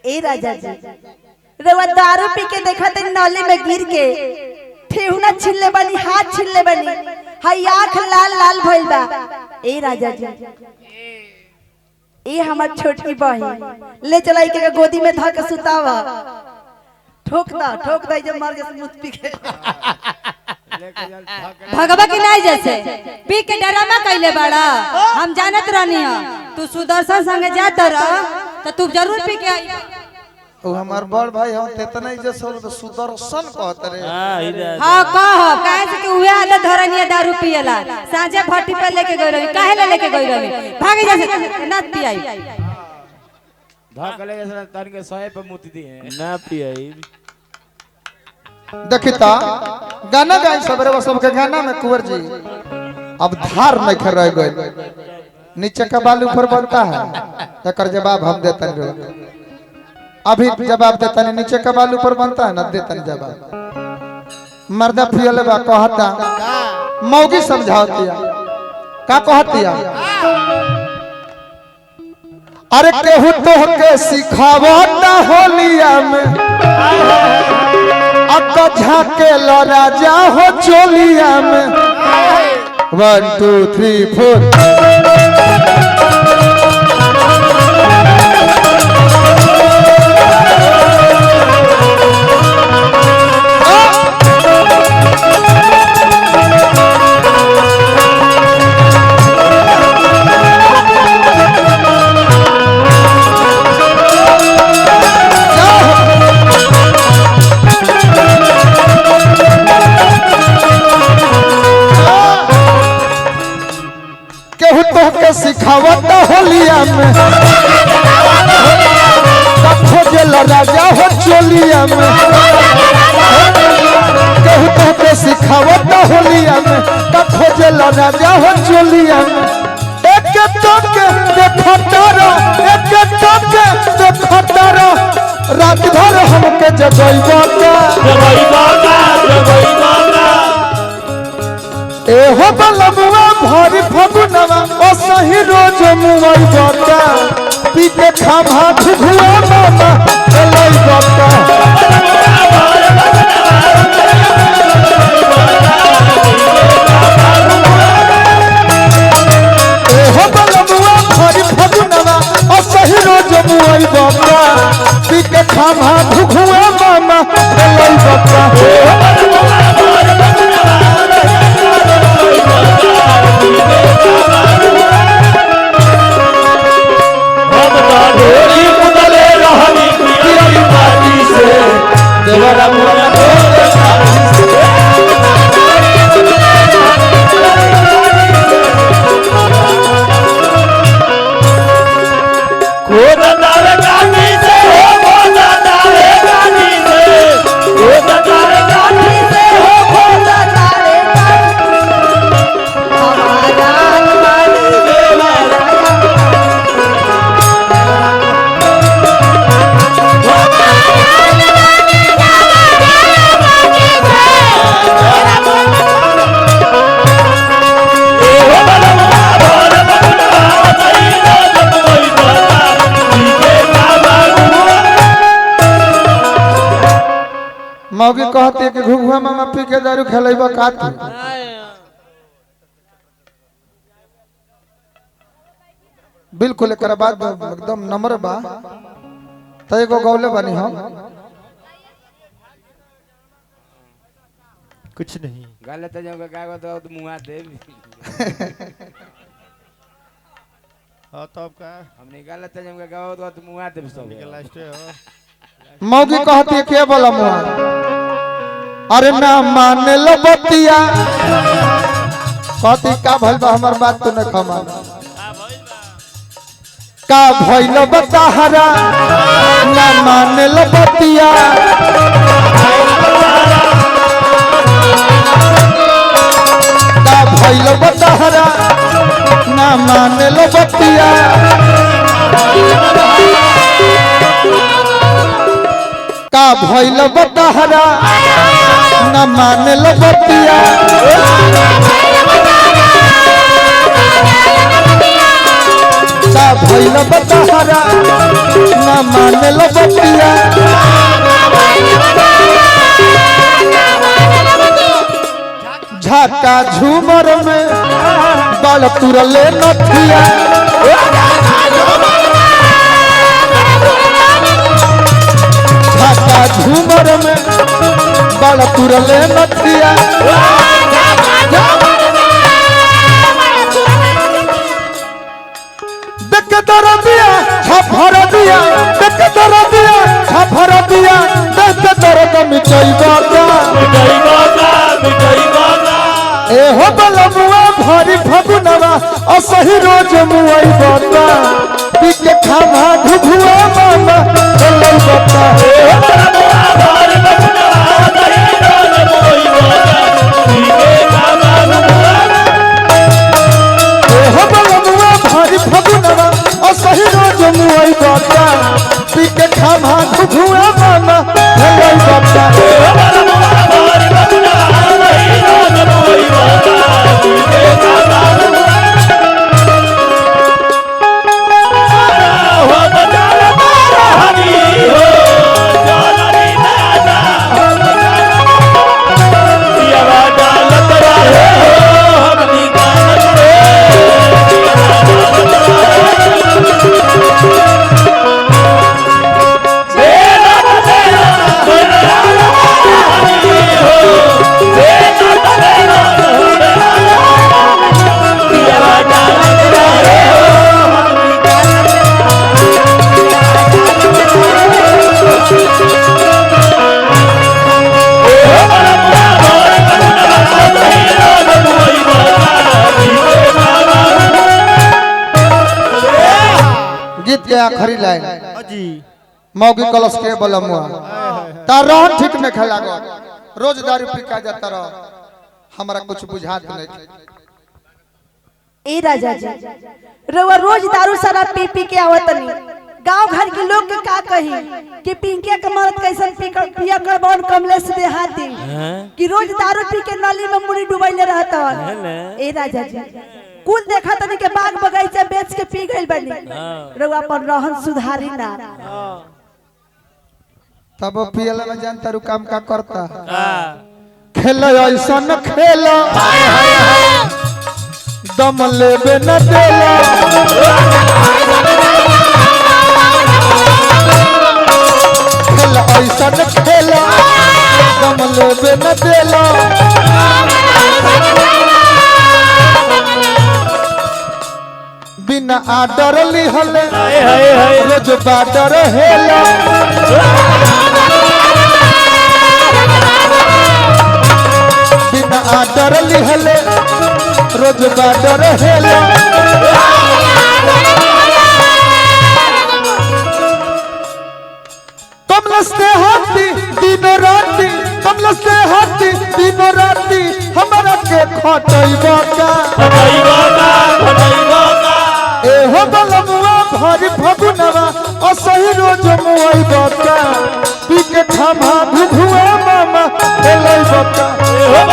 ए राजा जी रवा दारू पी के देखा थे नाली में गिर के ठेहुना छिल्ले बनी हाथ छिल्ले बनी हाय आँख लाल लाल भइल बा। ए राजा जी ए हमार छोटकी बहन ले चलाई के गोदी में धर के सुतावा ठोक दा जब मर जैसे मुंह पी के भगवा की नहीं जैसे पी के डरामा कैले बड़ा हम जानत रहनी है तू सुदर्शन संगे जात रह तो तू जरूर पी के आई। ओ हमार बड़ भाई हम तेतना इज्जत से सुदर्शन कहत रे। हां कह काहे से कि उहे आदत धरनी दारू पियला सांझे भट्टी पे लेके गई रही काहे ले लेके गई रही भागे जैसे ना पियाई धक लेके सर तन के 100 पे मुती दी है ना पियाई। देखिता गाना गाई सबरे सब के गाना में कुंवर जी अब धार नहीं खर रह गए नीचे का बाल ऊपर बनता है तकर जवाब हम देते हैं। अभी जवाब देता नहीं नीचे का बाल ऊपर बनता है ना देता नहीं जवाब मर्दा पियले बा कहता मौगी समझावतिया का कहतिया अरे केहू तो के सिखावता होलिया में अक्का झाके लो राजा हो चोलिया में 1 2 3 4 सिखावत होलिया में खोजल राजा हो चोलिया में कहू तो के सिखावत होलिया में खोजल राजा हो चोलिया में एक टोके देखता रहो रात भर हमके जगइबा एहो बलबुआ भरी फगुनवा ओ सही रोज मुई बता पी के खाभा घुआ मामा एलई बता एहो बलबुआ भरी फगुनवा ओ सही रोज मुई बता पी के खाभा घुआ मामा एलई बता मौगी कहती है कि घुघुआ मामा पी के दारू खेलेबा का तू बिल्कुल एकर बात एकदम नम्र बा त एगो गौले बनी हम कुछ नहीं गलत है जो का तो मुआ दे हां तब का हमने गलत है जो का तो मुआ दे सब लास्ट हो मौगी कहती है के बोला मुआ अरे ना मान लो बतिया कहती का भइल बा हमर बात तो न खमा का भइल बताहरा ना मान लो बतिया का भइल बताहरा ना मान लो बतिया का भइल बताहरा न मान लो बतिया का भइल बतहरा ना माने लो बतिया झाका झूमर में बाल तुरले नथिया झाका झूमर में बाल तुरले नथिया देख दर दिया छफर दिया देख दर दिया छफर दिया देख दर्द मिटाई बाता ए हो बलमुआ भारी फगुनवा असही रोज मुआई बाता पी के खामा घुघुआ मामा चलई बाता ए हो बलमुआ भारी फगुनवा असही रोज मुआई बाता पी के खामा घुघुआ ए हो बलमुआ भारी फगुनवा असही रोज मुआई बाता पी के खामा घुघुआ मामा चलई बाता ए हो बलमुआ भारी फगुनवा असही रोज मुआई बाता पी के खामा आखरी लाइन जी मौगी कलश के बलमुआ तार ठीक में खेला गो रोज दारू पीका जाता रह हमरा कुछ बुझात नहीं ए राजा जी रउआ रोज दारू शराब पी पी के आवतनी गांव घर के लोग के का कही कि पिंके के मरद कैसन पिया कर बन कमलेश देहाती कि रोज दारू पी के नली में मुड़ी डुबैले रहता ए राजा जी कुल देखा तनी के बाग बगीचा बेच के पी गइल बनी रउआ अपन रहन सुधारी ना तब पियला में जान तारू काम का करता खेल ऐसा न खेला दम लेबे न देला खेल ऐसा न खेला दम लेबे न देला बिना आडर लिहले रोज बाडर हेला बिना आडर लिहले रोज बाडर हेला कमलस्ते हाथी दिनो राती कमलस्ते हाथी दिनो राती हमारा के खटैबा का ए हो बलमुआ भारी फगुनवा असही रोज मुआई बाता पी के खामा घुघुआ मामा एलै बाता ए हो